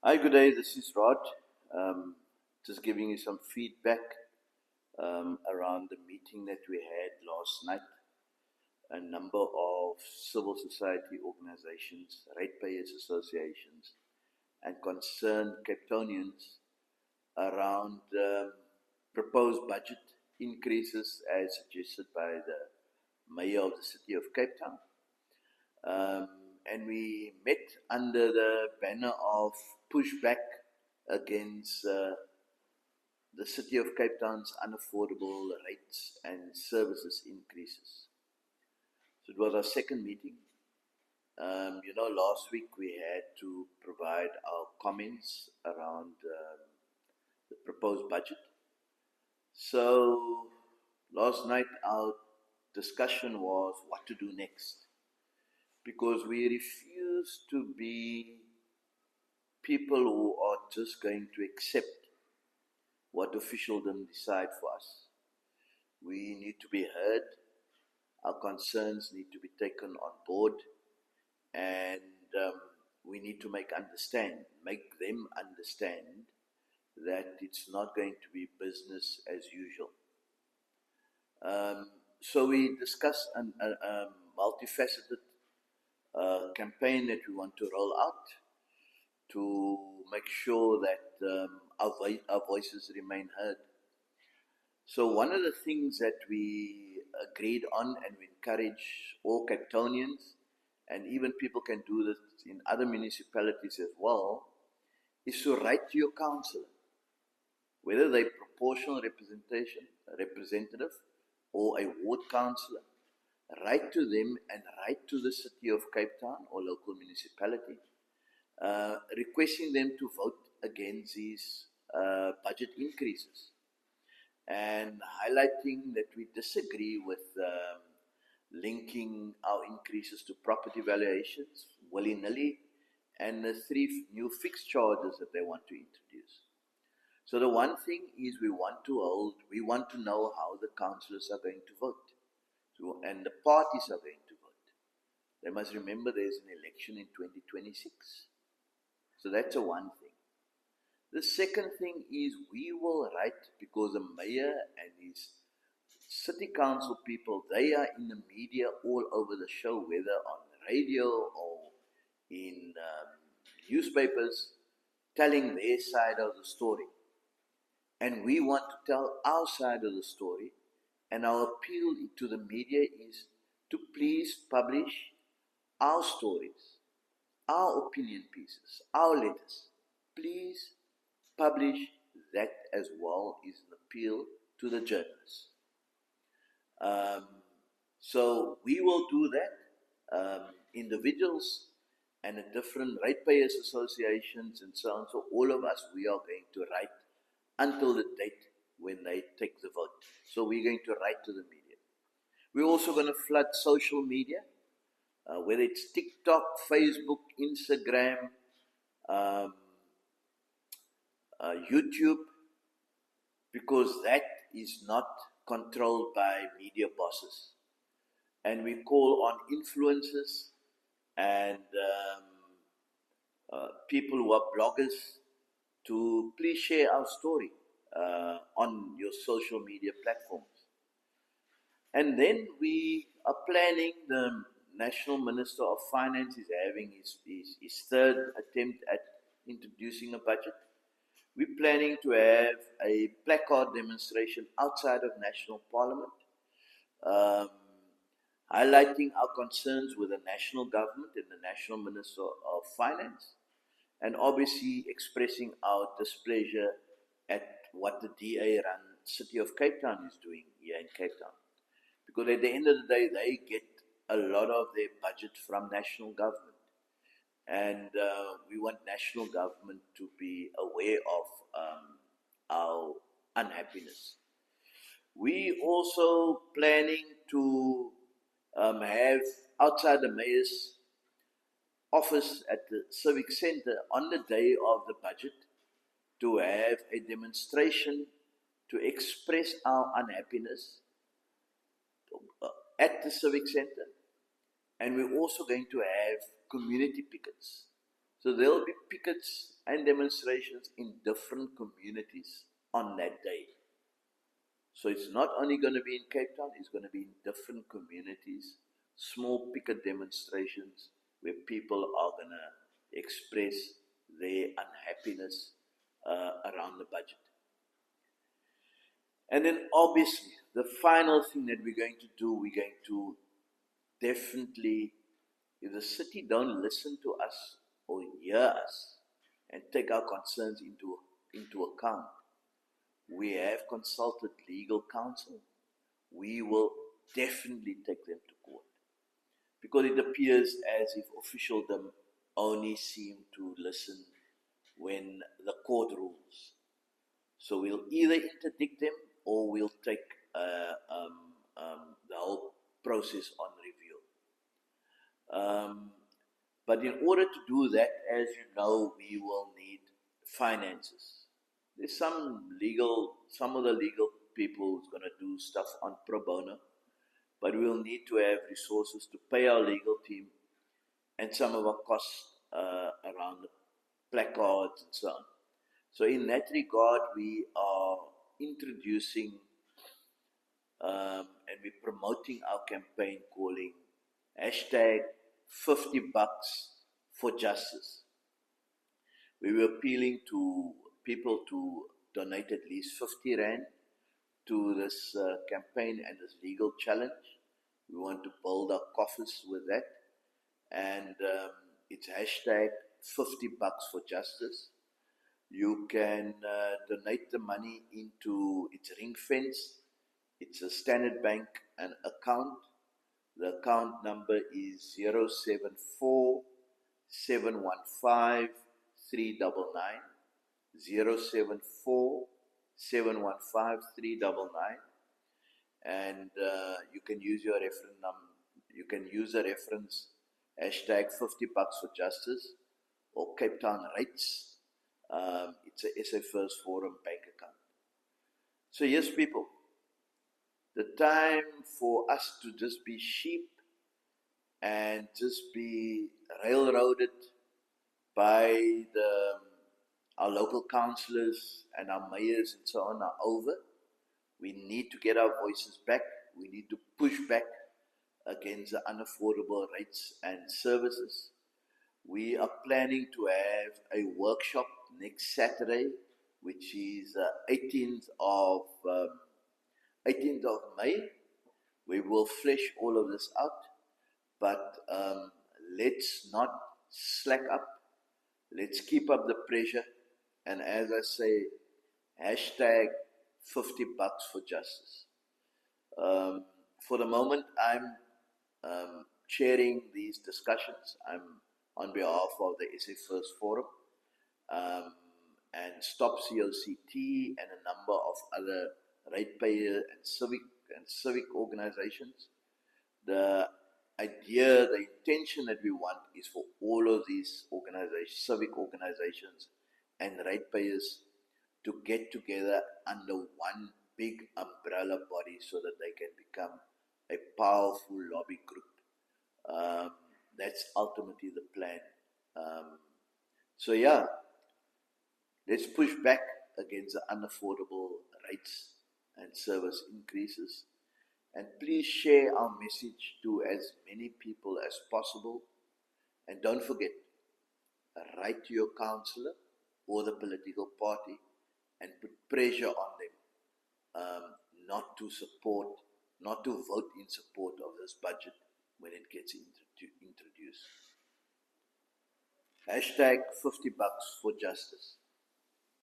Hi, good day. This is Rod. Just giving you some feedback around the meeting that we had last night. A number of civil society organizations, ratepayers associations, and concerned Capetonians around proposed budget increases as suggested by the Mayor of the City of Cape Town. And we met under the banner of pushback against the City of Cape Town's unaffordable rates and services increases. So it was our second meeting. Last week we had to provide our comments around the proposed budget. So last night our discussion was what to do next, because we refuse to be people who are just going to accept what officialdom decide for us. We need to be heard. Our concerns need to be taken on board, and we need to make them understand that it's not going to be business as usual. So we discussed a multifaceted campaign that we want to roll out to make sure that our voices remain heard. So one of the things that we agreed on, and we encourage all Capetonians, and even people can do this in other municipalities as well, is to write to your councillor, whether they're proportional representative or a ward councillor. Write to them and write to the City of Cape Town or local municipality, requesting them to vote against these budget increases, and highlighting that we disagree with linking our increases to property valuations willy-nilly, and the 3 new fixed charges that they want to introduce. So the one thing is we want to know how the councillors are going to vote, and the parties are going to vote. They must remember there's an election in 2026. So that's a one thing. The second thing is we will write, because the mayor and his city council people, they are in the media all over the show, whether on radio or in newspapers, telling their side of the story. And we want to tell our side of the story, and our appeal to the media is to please publish our stories, our opinion pieces, our letters. Please publish that as well, is an appeal to the journalists. So we will do that. Individuals and the different ratepayers associations and so on. So all of us, we are going to write until the date when they take the vote. So we're going to write to the media. We're also going to flood social media, whether it's TikTok, Facebook, Instagram, YouTube, because that is not controlled by media bosses. And we call on influencers and people who are bloggers to please share our story on your social media platforms. And then we are planning, the National Minister of Finance is having his third attempt at introducing a budget. We're planning to have a placard demonstration outside of National Parliament, highlighting our concerns with the national government and the National Minister of Finance, and obviously expressing our displeasure at what the DA-run City of Cape Town is doing here in Cape Town. Because at the end of the day, they get a lot of their budget from national government. And we want national government to be aware of our unhappiness. We also planning to have outside the mayor's office at the civic center on the day of the budget, to have a demonstration to express our unhappiness at the civic center. And we're also going to have community pickets. So there will be pickets and demonstrations in different communities on that day. So it's not only going to be in Cape Town, it's going to be in different communities, small picket demonstrations where people are going to express their unhappiness around the budget. And then obviously, the final thing that we're going to do, we're going to definitely, if the city don't listen to us or hear us and take our concerns into account, we have consulted legal counsel. We will definitely take them to court. Because it appears as if officialdom only seem to listen when the court rules. So we'll either interdict them or we'll take the whole process on review. But in order to do that, as you know, we will need finances. There's some of the legal people who's going to do stuff on pro bono, but we'll need to have resources to pay our legal team and some of our costs around the placards and so on. So in that regard, we are introducing and we're promoting our campaign calling hashtag $50 for justice. We were appealing to people to donate at least 50 Rand to this campaign and this legal challenge. We want to build our coffers with that. And it's hashtag $50 for justice. You can donate the money into its ring fence. It's a Standard Bank an account. The account number is 074 715 399. 074 715 399. And you can use your reference number. You can use the reference hashtag $50 for justice or Cape Town Rights. It's a SA First Forum bank account. So yes, people, the time for us to just be sheep and just be railroaded by our local councillors and our mayors and so on are over. We need to get our voices back. We need to push back against the unaffordable rates and services. We are planning to have a workshop next Saturday, which is 18th of May. We will flesh all of this out, but let's not slack up. Let's keep up the pressure, and as I say, hashtag $50 for justice. For the moment, I'm chairing these discussions. I'm on behalf of the SA First Forum and Stop COCT and a number of other ratepayer and civic organizations. The idea, the intention that we want is for all of these organizations, civic organizations and ratepayers to get together under one big umbrella body so that they can become a powerful lobby group. That's ultimately the plan. So yeah, let's push back against the unaffordable rates and service increases. And please share our message to as many people as possible. And don't forget, write to your councillor or the political party and put pressure on them not to vote in support of this budget when it gets introduced. Hashtag $50 for justice.